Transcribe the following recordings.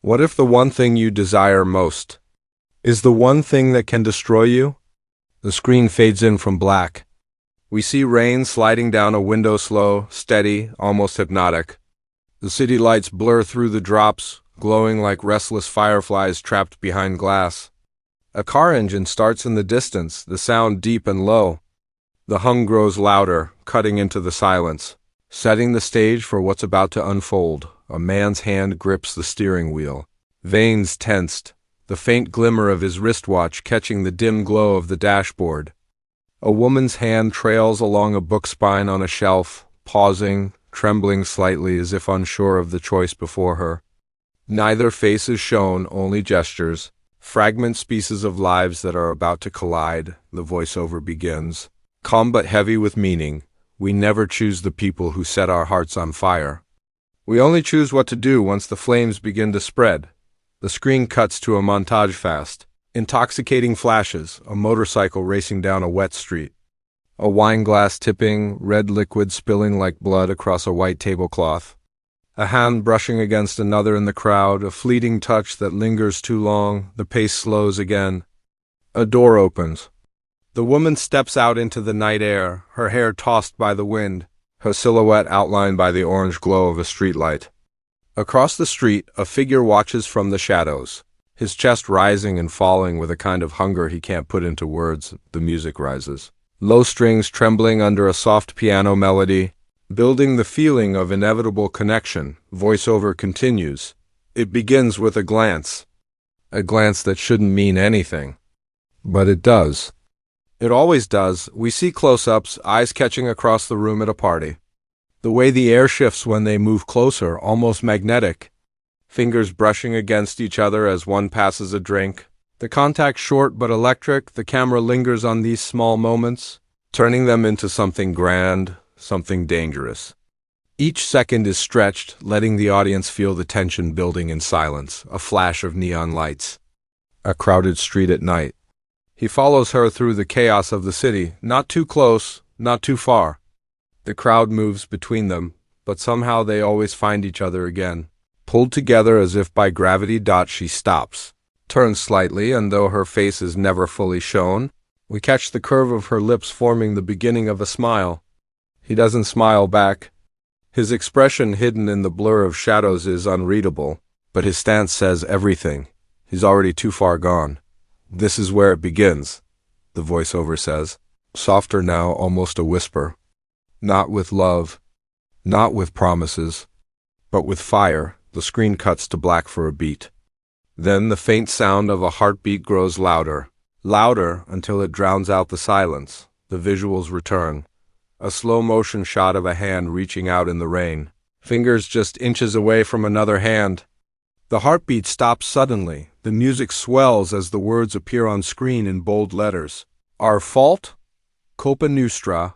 What if the one thing you desire most is the one thing that can destroy you? The screen fades in from black. We see rain sliding down a window, slow, steady, almost hypnotic. The city lights blur through the drops, glowing like restless fireflies trapped behind glass. A car engine starts in the distance, the sound deep and low. The hum grows louder, cutting into the silence, setting the stage for what's about to unfold. A man's hand grips the steering wheel, veins tensed, the faint glimmer of his wristwatch catching the dim glow of the dashboard. A woman's hand trails along a book spine on a shelf, pausing, trembling slightly as if unsure of the choice before her. Neither face is shown, only gestures, fragment pieces of lives that are about to collide. The voiceover begins. Calm but heavy with meaning, we never choose the people who set our hearts on fire. We only choose what to do once the flames begin to spread. The screen cuts to a montage fast. Intoxicating flashes, a motorcycle racing down a wet street. A wine glass tipping, red liquid spilling like blood across a white tablecloth. A hand brushing against another in the crowd, a fleeting touch that lingers too long, the pace slows again. A door opens. The woman steps out into the night air, her hair tossed by the wind, her silhouette outlined by the orange glow of a streetlight. Across the street, a figure watches from the shadows, his chest rising and falling with a kind of hunger he can't put into words. The music rises. Low strings trembling under a soft piano melody, building the feeling of inevitable connection. Voiceover continues. It begins with a glance that shouldn't mean anything. But it does. It always does. We see close-ups, eyes catching across the room at a party. The way the air shifts when they move closer, almost magnetic. Fingers brushing against each other as one passes a drink. The contact short but electric, the camera lingers on these small moments, turning them into something grand, something dangerous. Each second is stretched, letting the audience feel the tension building in silence, a flash of neon lights. A crowded street at night. He follows her through the chaos of the city, not too close, not too far. The crowd moves between them, but somehow they always find each other again. Pulled together as if by gravity. She stops, turns slightly, and though her face is never fully shown, we catch the curve of her lips forming the beginning of a smile. He doesn't smile back. His expression, hidden in the blur of shadows, is unreadable, but his stance says everything. He's already too far gone. This is where it begins, the voiceover says, softer now, almost a whisper. Not with love, not with promises, but with fire. The screen cuts to black for a beat. Then the faint sound of a heartbeat grows louder, louder until it drowns out the silence. The visuals return. A slow-motion shot of a hand reaching out in the rain, fingers just inches away from another hand. The heartbeat stops suddenly. The music swells as the words appear on screen in bold letters. Our fault? Culpa Nuestra.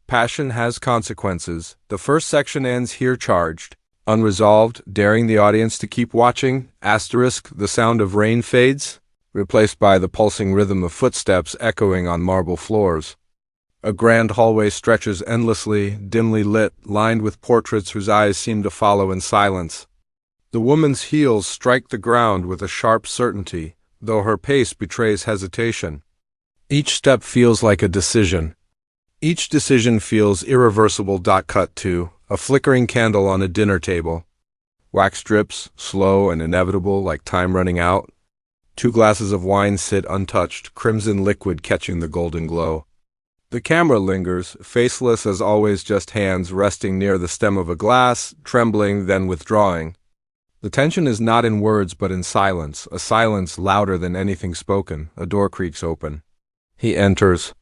Passion has consequences. The first section ends here, charged, unresolved, daring the audience to keep watching. Asterisk, the sound of rain fades, replaced by the pulsing rhythm of footsteps echoing on marble floors. A grand hallway stretches endlessly, dimly lit, lined with portraits whose eyes seem to follow in silence. The woman's heels strike the ground with a sharp certainty, though her pace betrays hesitation. Each step feels like a decision. Each decision feels irreversible. Cut to a flickering candle on a dinner table. Wax drips, slow and inevitable, like time running out. 2 glasses of wine sit untouched, crimson liquid catching the golden glow. The camera lingers, faceless as always, just hands resting near the stem of a glass, trembling, then withdrawing. The tension is not in words but in silence, a silence louder than anything spoken. A door creaks open. He enters.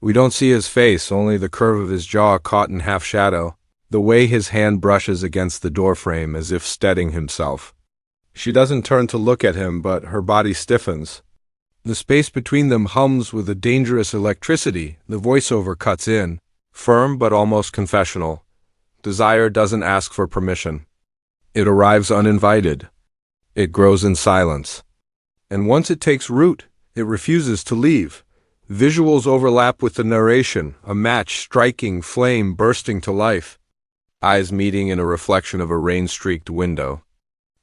We don't see his face, only the curve of his jaw caught in half shadow, the way his hand brushes against the doorframe as if steadying himself. She doesn't turn to look at him, but her body stiffens. The space between them hums with a dangerous electricity. The voiceover cuts in, firm but almost confessional. Desire doesn't ask for permission. It arrives uninvited. It grows in silence. And once it takes root, it refuses to leave. Visuals overlap with the narration, a match striking, flame bursting to life. Eyes meeting in a reflection of a rain-streaked window.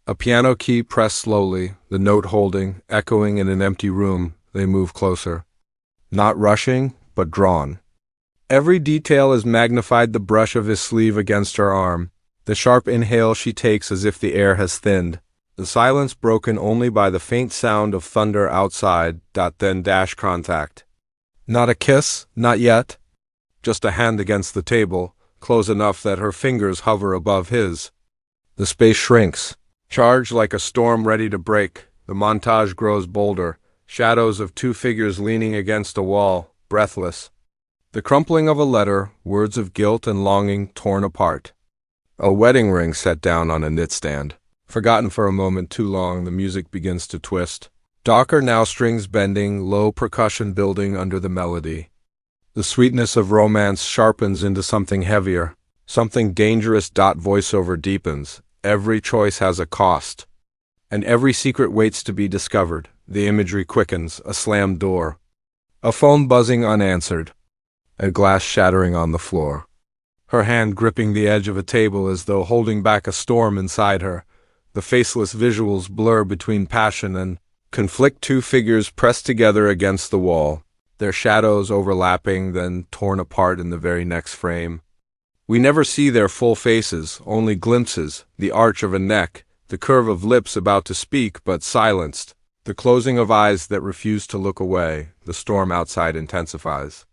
A piano key pressed slowly, the note holding, echoing in an empty room. They move closer. Not rushing, but drawn. Every detail is magnified, the brush of his sleeve against her arm, the sharp inhale she takes as if the air has thinned, the silence broken only by the faint sound of thunder outside, then dash contact. Not a kiss, not yet. Just a hand against the table, close enough that her fingers hover above his. The space shrinks. Charged like a storm ready to break, the montage grows bolder, shadows of two figures leaning against a wall, breathless. The crumpling of a letter, words of guilt and longing torn apart. A wedding ring set down on a knitstand. Forgotten for a moment too long, the music begins to twist. Darker now, strings bending, low percussion building under the melody. The sweetness of romance sharpens into something heavier, something dangerous. Voiceover deepens. Every choice has a cost, and every secret waits to be discovered. The imagery quickens, a slammed door. A phone buzzing unanswered. A glass shattering on the floor. Her hand gripping the edge of a table as though holding back a storm inside her. The faceless visuals blur between passion and conflict. Two figures pressed together against the wall, their shadows overlapping, then torn apart in the very next frame. We never see their full faces, only glimpses, the arch of a neck, the curve of lips about to speak but silenced, the closing of eyes that refuse to look away. The storm outside intensifies.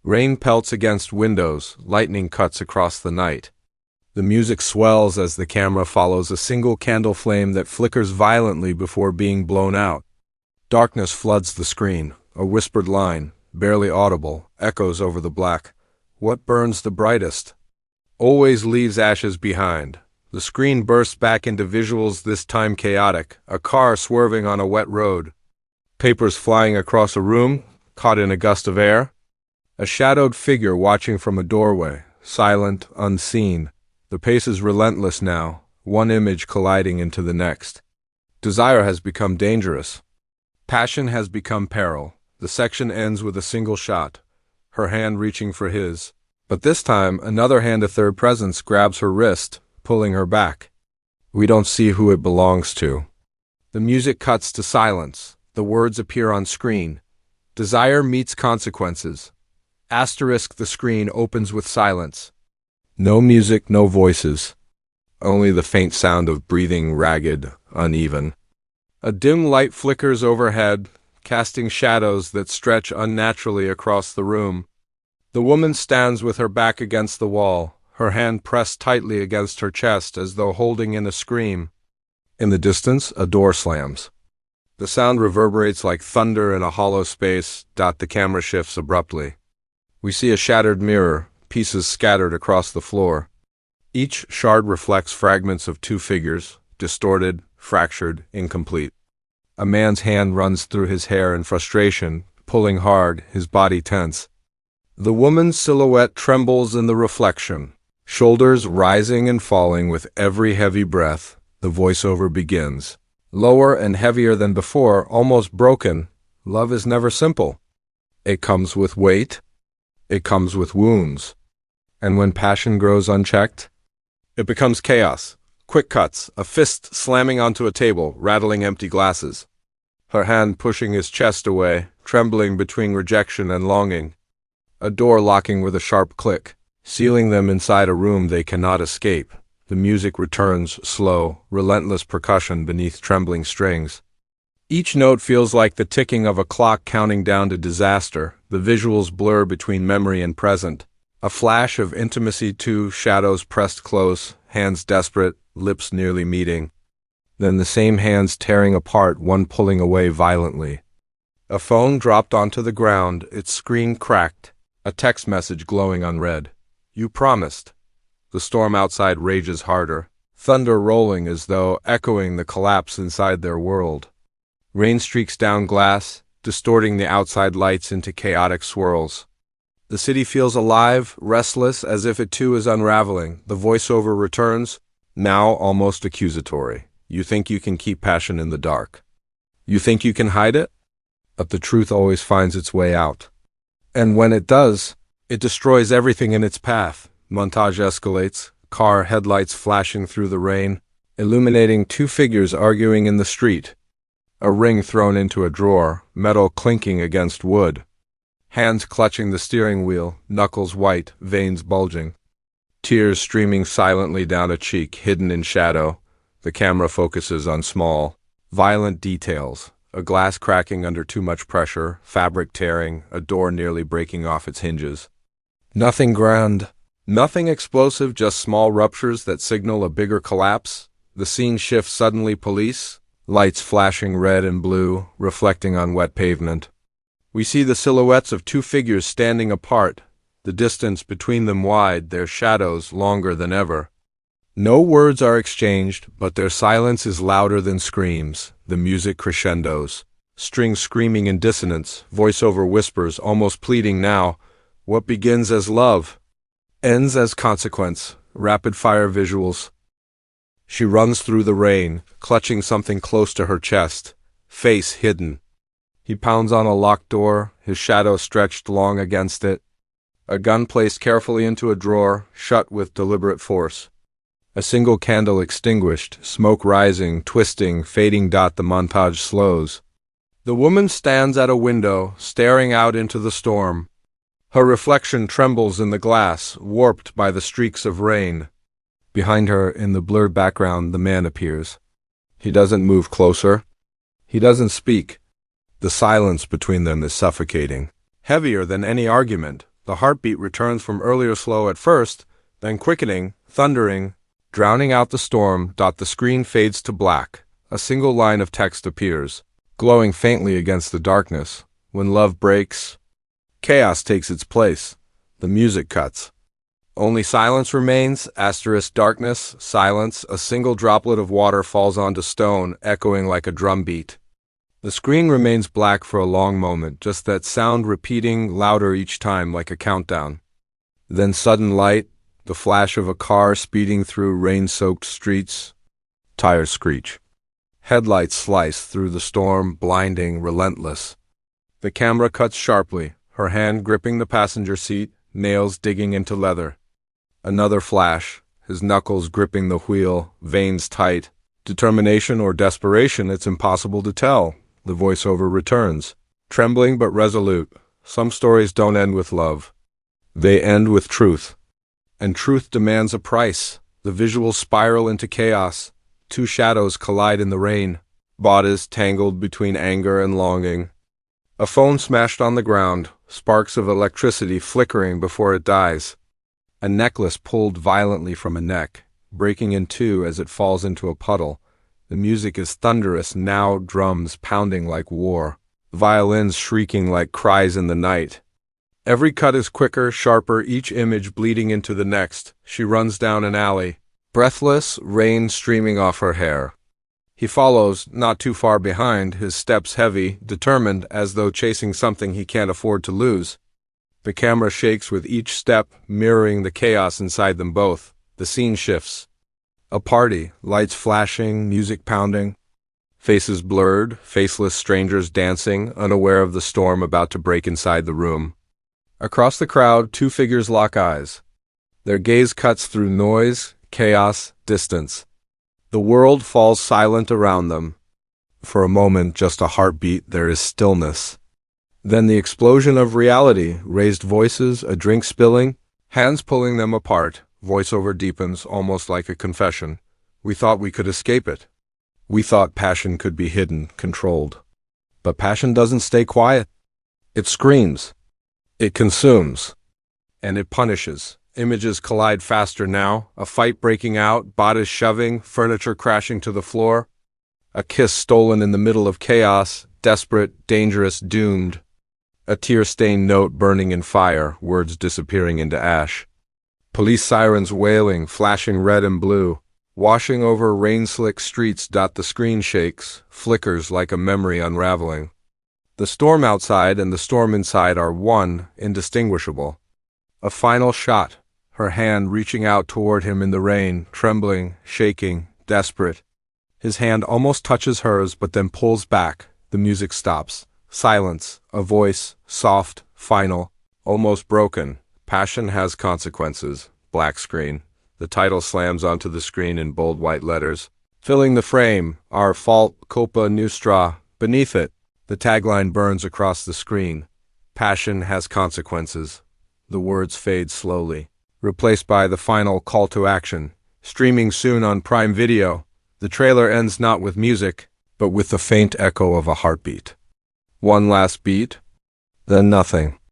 Rain pelts against windows, lightning cuts across the night. The music swells as the camera follows a single candle flame that flickers violently before being blown out. Darkness floods the screen. A whispered line, barely audible, echoes over the black. What burns the brightest? Always leaves ashes behind. The screen bursts back into visuals, this time chaotic. A car swerving on a wet road. Papers flying across a room, caught in a gust of air. A shadowed figure watching from a doorway, silent, unseen. The pace is relentless now, one image colliding into the next. Desire has become dangerous. Passion has become peril. The section ends with a single shot, her hand reaching for his. But this time, another hand, a third presence, grabs her wrist, pulling her back. We don't see who it belongs to. The music cuts to silence. The words appear on screen. Desire meets consequences. Asterisk, the screen opens with silence. No music, no voices. Only the faint sound of breathing, ragged, uneven. A dim light flickers overhead, casting shadows that stretch unnaturally across the room. The woman stands with her back against the wall, her hand pressed tightly against her chest as though holding in a scream. In the distance, a door slams. The sound reverberates like thunder in a hollow space. The camera shifts abruptly. We see a shattered mirror, pieces scattered across the floor. Each shard reflects fragments of two figures, distorted, fractured, incomplete. A man's hand runs through his hair in frustration, pulling hard, his body tense. The woman's silhouette trembles in the reflection, shoulders rising and falling with every heavy breath. The voiceover begins. Lower and heavier than before, almost broken. Love is never simple. It comes with weight. It comes with wounds. And when passion grows unchecked, it becomes chaos. Quick cuts, a fist slamming onto a table, rattling empty glasses. Her hand pushing his chest away, trembling between rejection and longing. A door locking with a sharp click, sealing them inside a room they cannot escape. The music returns, slow, relentless percussion beneath trembling strings. Each note feels like the ticking of a clock counting down to disaster. The visuals blur between memory and present. A flash of intimacy, two shadows pressed close, hands desperate, lips nearly meeting. Then the same hands tearing apart, one pulling away violently. A phone dropped onto the ground, its screen cracked. A text message glowing unread. You promised. The storm outside rages harder, thunder rolling as though echoing the collapse inside their world. Rain streaks down glass, distorting the outside lights into chaotic swirls. The city feels alive, restless, as if it too is unraveling. The voiceover returns, now almost accusatory. You think you can keep passion in the dark. You think you can hide it? But the truth always finds its way out. And when it does, it destroys everything in its path. Montage escalates, car headlights flashing through the rain. illuminating two figures arguing in the street. A ring thrown into a drawer, metal clinking against wood. Hands clutching the steering wheel, knuckles white, veins bulging. Tears streaming silently down a cheek, hidden in shadow. The camera focuses on small, violent details. A glass cracking under too much pressure, fabric tearing, a door nearly breaking off its hinges. Nothing grand. Nothing explosive, just small ruptures that signal a bigger collapse. The scene shifts suddenly. Police, lights flashing red and blue, reflecting on wet pavement. We see the silhouettes of two figures standing apart, the distance between them wide, their shadows longer than ever. No words are exchanged, but their silence is louder than screams. The music crescendos, strings screaming in dissonance, voiceover whispers almost pleading now. What begins as love ends as consequence. Rapid-fire visuals. She runs through the rain, clutching something close to her chest, face hidden. He pounds on a locked door, his shadow stretched long against it. A gun placed carefully into a drawer, shut with deliberate force. A single candle extinguished, smoke rising, twisting, fading. The montage slows. The woman stands at a window, staring out into the storm. Her reflection trembles in the glass, warped by the streaks of rain. Behind her, in the blurred background, the man appears. He doesn't move closer. He doesn't speak. The silence between them is suffocating. Heavier than any argument, the heartbeat returns from earlier slow at first, then quickening, thundering, drowning out the storm. The screen fades to black. A single line of text appears, glowing faintly against the darkness. When love breaks, chaos takes its place. The music cuts. Only silence remains, darkness, silence. A single droplet of water falls onto stone, echoing like a drumbeat. The screen remains black for a long moment, just that sound repeating louder each time like a countdown. Then sudden light, the flash of a car speeding through rain-soaked streets. Tires screech. Headlights slice through the storm, blinding, relentless. The camera cuts sharply, her hand gripping the passenger seat, nails digging into leather. Another flash, his knuckles gripping the wheel, veins tight. Determination or desperation, it's impossible to tell. The voiceover returns, trembling but resolute. Some stories don't end with love. They end with truth. And truth demands a price. The visuals spiral into chaos. Two shadows collide in the rain, bodies tangled between anger and longing. A phone smashed on the ground, sparks of electricity flickering before it dies. A necklace pulled violently from a neck, breaking in two as it falls into a puddle. The music is thunderous now, drums pounding like war, violins shrieking like cries in the night. Every cut is quicker, sharper, each image bleeding into the next. She runs down an alley, breathless, rain streaming off her hair. He follows, not too far behind, his steps heavy, determined, as though chasing something he can't afford to lose. The camera shakes with each step, mirroring the chaos inside them both. The scene shifts. A party, lights flashing, music pounding. Faces blurred, faceless strangers dancing, unaware of the storm about to break inside the room. Across the crowd, two figures lock eyes. Their gaze cuts through noise, chaos, distance. The world falls silent around them. For a moment, just a heartbeat, there is stillness. Then the explosion of reality, raised voices, a drink spilling, hands pulling them apart. Voiceover deepens, almost like a confession. We thought we could escape it. We thought passion could be hidden, controlled. But passion doesn't stay quiet. It screams. It consumes. And it punishes. Images collide faster now, a fight breaking out, bodies shoving, furniture crashing to the floor. A kiss stolen in the middle of chaos, desperate, dangerous, doomed. A tear-stained note burning in fire, words disappearing into ash. Police sirens wailing, flashing red and blue, washing over rain-slick streets. The screen shakes, flickers like a memory unraveling. The storm outside and the storm inside are one, indistinguishable. A final shot, her hand reaching out toward him in the rain, trembling, shaking, desperate. His hand almost touches hers but then pulls back. The music stops. Silence, a voice, soft, final, almost broken. Passion has consequences. Black screen. The title slams onto the screen in bold white letters. Filling the frame, our fault, Culpa Nuestra. Beneath it, the tagline burns across the screen. Passion has consequences. The words fade slowly, replaced by the final call to action. Streaming soon on Prime Video, the trailer ends not with music, but with the faint echo of a heartbeat. One last beat, then nothing.